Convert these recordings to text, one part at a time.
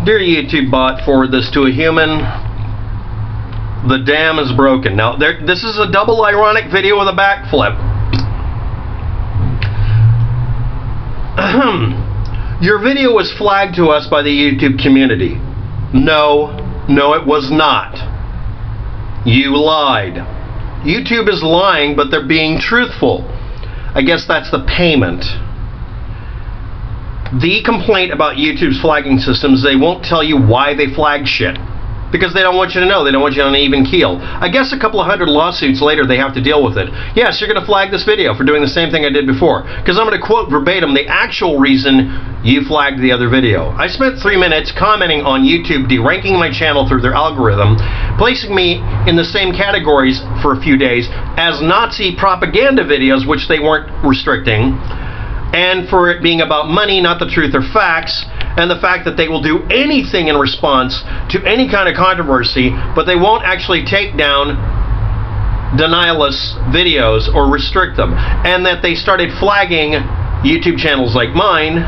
Dear YouTube bot, forward this to a human. The dam is broken. Now, this is a double ironic video with a backflip. Your video was flagged to us by the YouTube community. No, it was not. You lied. YouTube is lying, but they're being truthful. I guess that's the payment. The complaint about YouTube's flagging systems, they won't tell you why they flag shit. Because they don't want you to know. They don't want you on an even keel. I guess a couple of hundred lawsuits later, they have to deal with it. Yes, you're going to flag this video for doing the same thing I did before. Because I'm going to quote verbatim the actual reason you flagged the other video. I spent 3 minutes commenting on YouTube deranking my channel through their algorithm, placing me in the same categories for a few days as Nazi propaganda videos, which they weren't restricting, and for it being about money, not the truth or facts, and the fact that they will do anything in response to any kind of controversy, but they won't actually take down denialist videos or restrict them, and that they started flagging YouTube channels like mine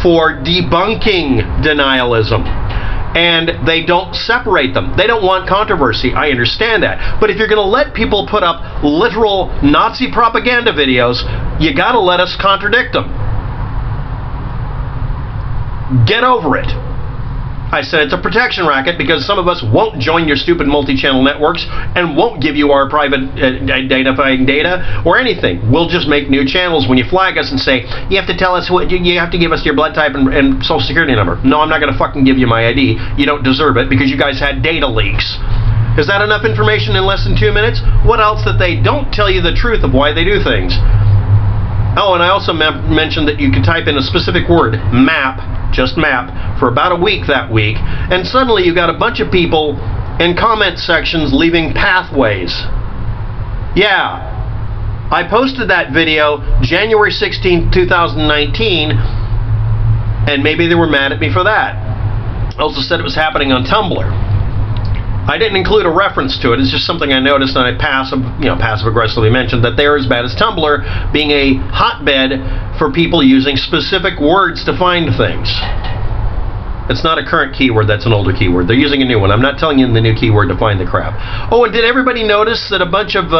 for debunking denialism. And they don't separate them. They don't want controversy. I understand that. But if you're going to let people put up literal Nazi propaganda videos, you got to let us contradict them. Get over it. I said it's a protection racket because some of us won't join your stupid multi-channel networks and won't give you our private identifying data or anything. We'll just make new channels when you flag us and say, you have to tell us what, you have to give us your blood type and social security number. No, I'm not going to fucking give you my ID. You don't deserve it because you guys had data leaks. Is that enough information in less than 2 minutes? What else that they don't tell you the truth of why they do things? Oh, and I also mentioned that you could type in a specific word, map, just map, for about a week that week, and suddenly you got a bunch of people in comment sections leaving pathways. Yeah, I posted that video January 16, 2019, and maybe they were mad at me for that. I also said it was happening on Tumblr. I didn't include a reference to it. It's just something I noticed, and I passive-aggressively mentioned that they're as bad as Tumblr, being a hotbed for people using specific words to find things. It's not a current keyword, that's an older keyword. They're using a new one. I'm not telling you the new keyword to find the crap. Oh, and did everybody notice that a bunch of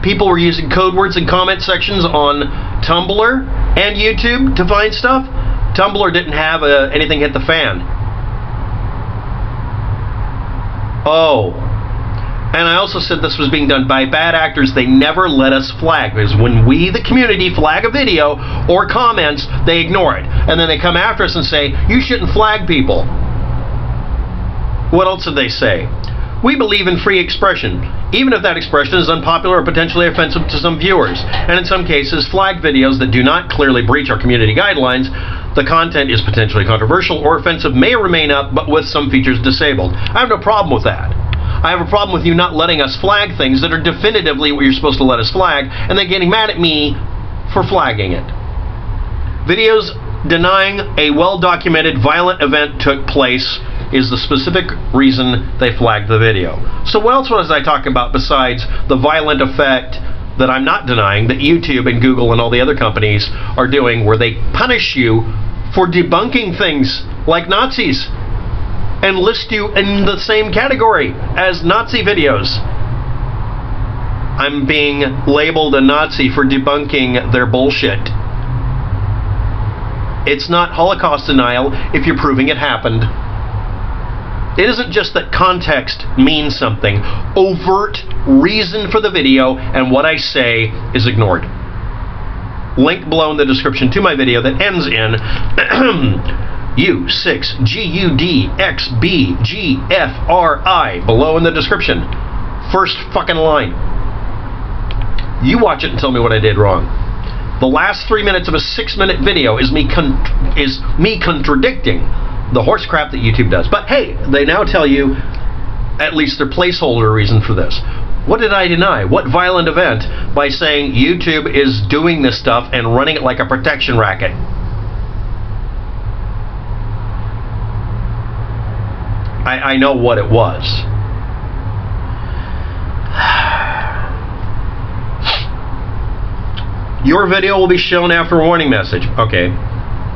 people were using code words in comment sections on Tumblr and YouTube to find stuff? Tumblr didn't have anything hit the fan. Oh, and I also said this was being done by bad actors. They never let us flag, because when we, the community, flag a video or comments, they ignore it. And then they come after us and say, you shouldn't flag people. What else did they say? We believe in free expression, even if that expression is unpopular or potentially offensive to some viewers. And in some cases, flag videos that do not clearly breach our community guidelines. The content is potentially controversial or offensive may remain up, but with some features disabled. I have no problem with that. I have a problem with you not letting us flag things that are definitively what you're supposed to let us flag, and then getting mad at me for flagging it. Videos denying a well-documented violent event took place is the specific reason they flagged the video. So what else was I talking about besides the violent effect that I'm not denying that YouTube and Google and all the other companies are doing, where they punish you for debunking things like Nazis and list you in the same category as Nazi videos? I'm being labeled a Nazi for debunking their bullshit. It's not Holocaust denial if you're proving it happened. It isn't just that context means something. Overt reason for the video and what I say is ignored. Link below in the description to my video that ends in U6GUDXBGFRI. Below in the description. First fucking line. You watch it and tell me what I did wrong. The last 3 minutes of a 6-minute video is me contradicting the horse crap that YouTube does. But hey, they now tell you at least their placeholder reason for this. What did I deny? What violent event? By saying YouTube is doing this stuff and running it like a protection racket. I know what it was. Your video will be shown after a warning message. Okay.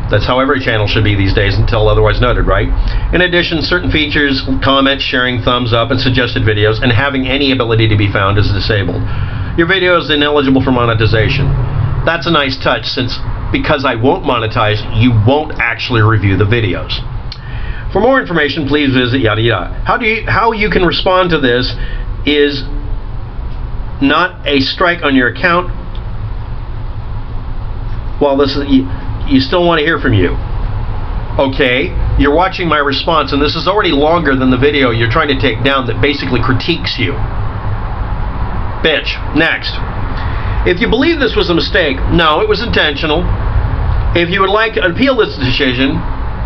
That's how every channel should be these days until otherwise noted, right? In addition, certain features, comments, sharing, thumbs up, and suggested videos, and having any ability to be found is disabled. Your video is ineligible for monetization. That's a nice touch, since because I won't monetize, you won't actually review the videos. For more information, please visit yada yada. How you can respond to this is not a strike on your account. Well, this is you still want to hear from you. Okay, you're watching my response, and this is already longer than the video you're trying to take down that basically critiques you. Bitch. Next. If you believe this was a mistake, no, it was intentional. If you would like to appeal this decision,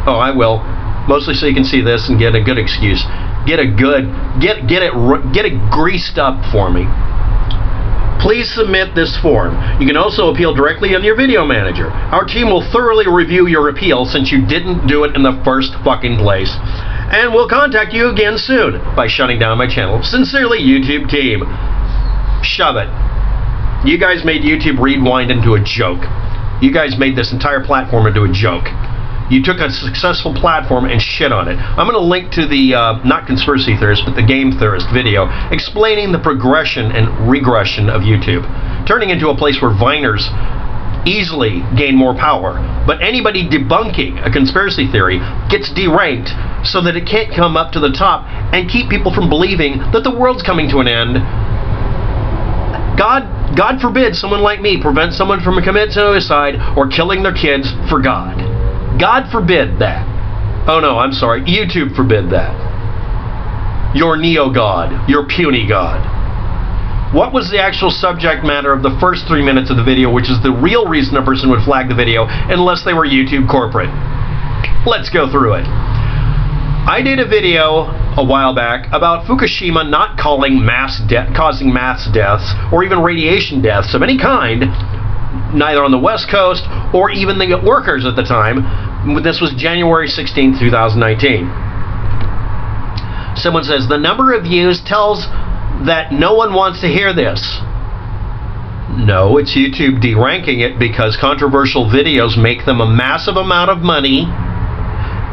oh, I will. Mostly so you can see this and get a good excuse. Get it greased up for me. Please submit this form. You can also appeal directly on your video manager. Our team will thoroughly review your appeal since you didn't do it in the first fucking place. And we'll contact you again soon by shutting down my channel. Sincerely, YouTube team. Shove it. You guys made YouTube Rewind into a joke. You guys made this entire platform into a joke. You took a successful platform and shit on it. I'm going to link to the, not conspiracy theorist, but the game theorist video explaining the progression and regression of YouTube, turning into a place where Viners easily gain more power. But anybody debunking a conspiracy theory gets deranked so that it can't come up to the top and keep people from believing that the world's coming to an end. God forbid someone like me prevent someone from committing suicide or killing their kids for God. God forbid that. Oh no, I'm sorry. YouTube forbid that. Your neo-God. Your puny God. What was the actual subject matter of the first 3 minutes of the video, which is the real reason a person would flag the video unless they were YouTube corporate? Let's go through it. I did a video a while back about Fukushima not causing mass deaths or even radiation deaths of any kind, neither on the West Coast or even the workers at the time. This was January 16, 2019. Someone says, the number of views tells that no one wants to hear this. No, it's YouTube deranking it because controversial videos make them a massive amount of money,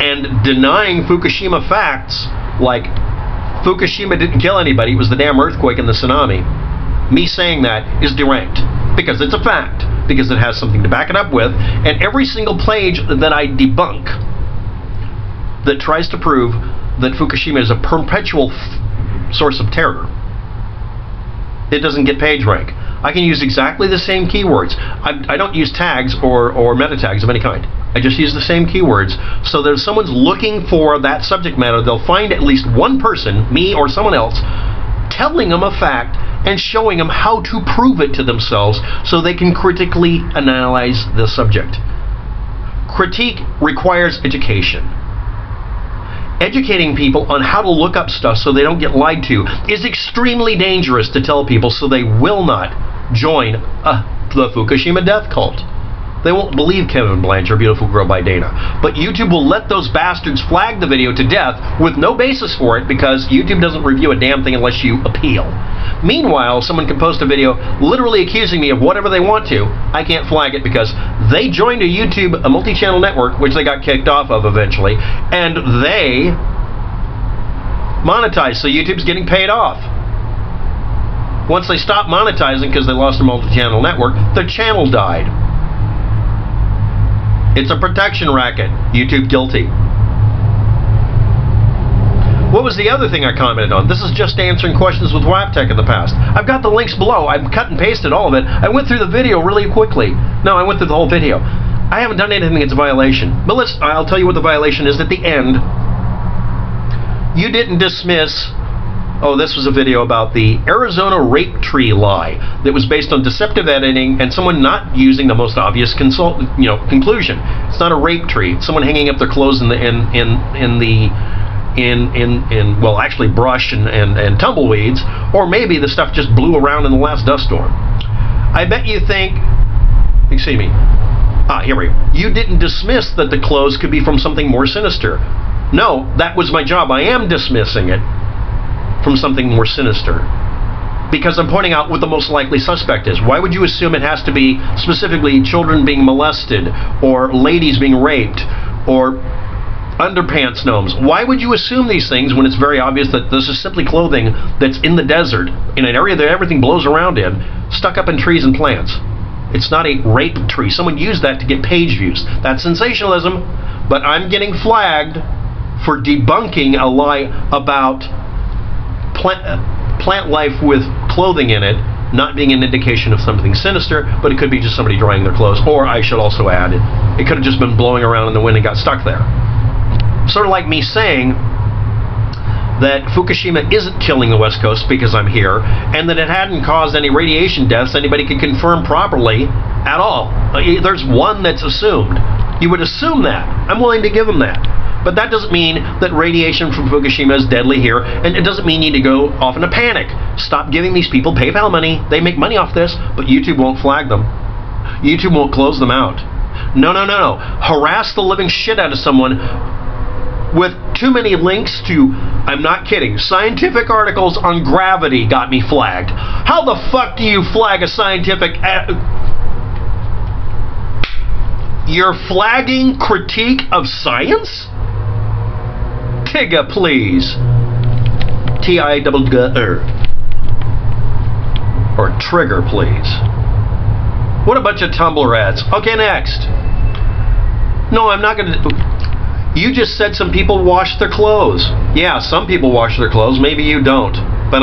and denying Fukushima facts, like Fukushima didn't kill anybody, it was the damn earthquake and the tsunami. Me saying that is deranked because it's a fact, because it has something to back it up with, and every single page that I debunk that tries to prove that Fukushima is a perpetual source of terror, it doesn't get page rank. I can use exactly the same keywords. I don't use tags or meta tags of any kind. I just use the same keywords, so that if someone's looking for that subject matter, they'll find at least one person, me or someone else, telling them a fact and showing them how to prove it to themselves so they can critically analyze the subject. Critique requires education. Educating people on how to look up stuff so they don't get lied to is extremely dangerous to tell people, so they will not join the Fukushima death cult. They won't believe Kevin Blanchard, Beautiful Girl by Dana. But YouTube will let those bastards flag the video to death with no basis for it, because YouTube doesn't review a damn thing unless you appeal. Meanwhile, someone can post a video literally accusing me of whatever they want to. I can't flag it because they joined a multi-channel network, which they got kicked off of eventually, and they monetized, so YouTube's getting paid off. Once they stopped monetizing because they lost their multi-channel network, their channel died. It's a protection racket. YouTube guilty. What was the other thing I commented on? This is just answering questions with waptek in the past. I've got the links below. I've cut and pasted all of it. I went through the video really quickly. No, I went through the whole video. I haven't done anything that's a violation. But I'll tell you what the violation is at the end. You didn't dismiss... Oh, this was a video about the Arizona rape tree lie that was based on deceptive editing and someone not using the most obvious conclusion. It's not a rape tree. It's someone hanging up their clothes well, actually brush and tumbleweeds, or maybe the stuff just blew around in the last dust storm. I bet you think, excuse me, here we go. You didn't dismiss that the clothes could be from something more sinister. No, that was my job. I am dismissing it from something more sinister. because I'm pointing out what the most likely suspect is. Why would you assume it has to be specifically children being molested, or ladies being raped, or underpants gnomes? Why would you assume these things when it's very obvious that this is simply clothing that's in the desert, in an area that everything blows around in, stuck up in trees and plants? It's not a rape tree. Someone used that to get page views. That's sensationalism, but I'm getting flagged for debunking a lie about plant life with clothing in it not being an indication of something sinister, but it could be just somebody drying their clothes. Or I should also add, it could have just been blowing around in the wind and got stuck there. Sort of like me saying that Fukushima isn't killing the West Coast because I'm here, and that it hadn't caused any radiation deaths anybody could confirm properly at all. There's one that's assumed. You would assume that. I'm willing to give them that. But that doesn't mean that radiation from Fukushima is deadly here, and it doesn't mean you need to go off in a panic. Stop giving these people PayPal money. They make money off this, but YouTube won't flag them. YouTube won't close them out. No. Harass the living shit out of someone with too many links to, I'm not kidding, scientific articles on gravity got me flagged. How the fuck do you flag a scientific... You're flagging critique of science? Tigga, please. T-I-double-G-R. Or trigger, please. What a bunch of Tumblr ads. Okay, next. No, I'm not going to... You just said some people wash their clothes. Yeah, some people wash their clothes. Maybe you don't. But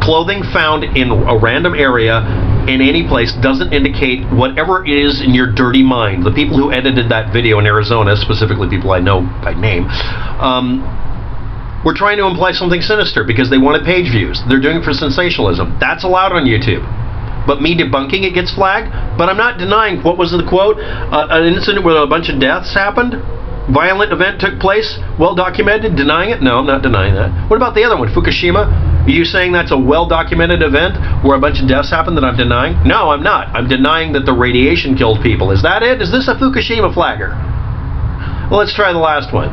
clothing found in a random area in any place doesn't indicate whatever it is in your dirty mind. The people who edited that video in Arizona, specifically people I know by name, were trying to imply something sinister because they wanted page views. They're doing it for sensationalism. That's allowed on YouTube. But me debunking it gets flagged. But I'm not denying, what was the quote? An incident where a bunch of deaths happened? Violent event took place? Well documented? Denying it? No, I'm not denying that. What about the other one, Fukushima? Are you saying that's a well documented event where a bunch of deaths happened that I'm denying? No, I'm not. I'm denying that the radiation killed people. Is that it? Is this a Fukushima flagger? Well, let's try the last one.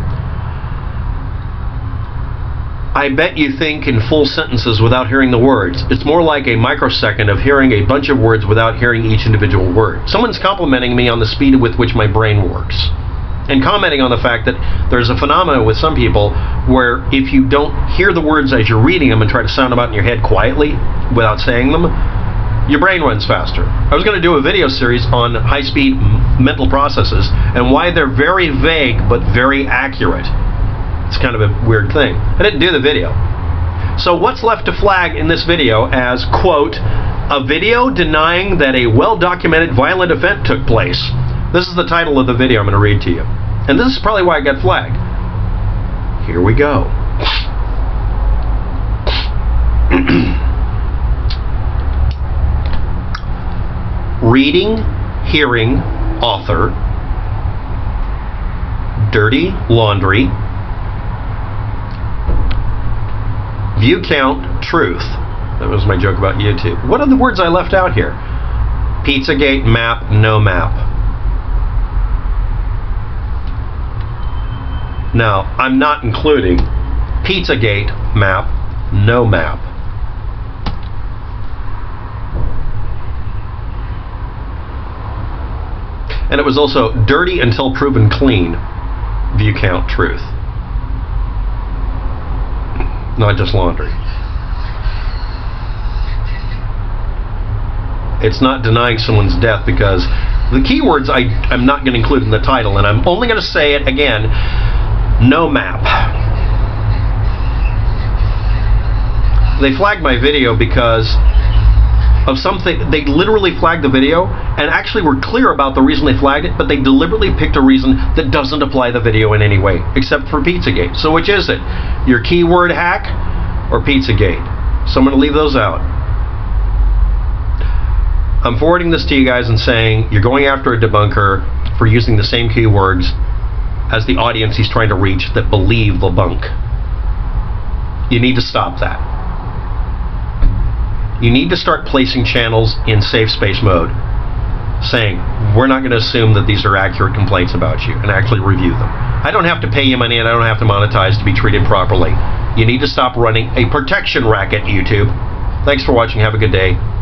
I bet you think in full sentences without hearing the words. It's more like a microsecond of hearing a bunch of words without hearing each individual word. Someone's complimenting me on the speed with which my brain works. And commenting on the fact that there's a phenomenon with some people where if you don't hear the words as you're reading them and try to sound them out in your head quietly without saying them, your brain runs faster. I was going to do a video series on high-speed mental processes and why they're very vague but very accurate. It's kind of a weird thing. I didn't do the video. So what's left to flag in this video as, quote, a video denying that a well-documented violent event took place? This is the title of the video I'm going to read to you. And this is probably why I got flagged. Here we go. Reading, hearing, author, dirty laundry, view count, truth. That was my joke about YouTube. What are the words I left out here? Pizzagate, map, no map. Now, I'm not including Pizzagate, map, no map. And it was also dirty until proven clean, view count, truth. Not just laundry. It's not denying someone's death because the keywords I'm not going to include in the title, and I'm only going to say it again. No map. They flagged my video because of something. They literally flagged the video and actually were clear about the reason they flagged it, but they deliberately picked a reason that doesn't apply the video in any way, except for Pizzagate. So which is it? Your keyword hack or Pizzagate? So I'm going to leave those out. I'm forwarding this to you guys and saying you're going after a debunker for using the same keywords as the audience he's trying to reach that believe the bunk. You need to stop that. You need to start placing channels in safe space mode, saying, we're not going to assume that these are accurate complaints about you, and actually review them. I don't have to pay you money and I don't have to monetize to be treated properly. You need to stop running a protection racket, YouTube. Thanks for watching. Have a good day.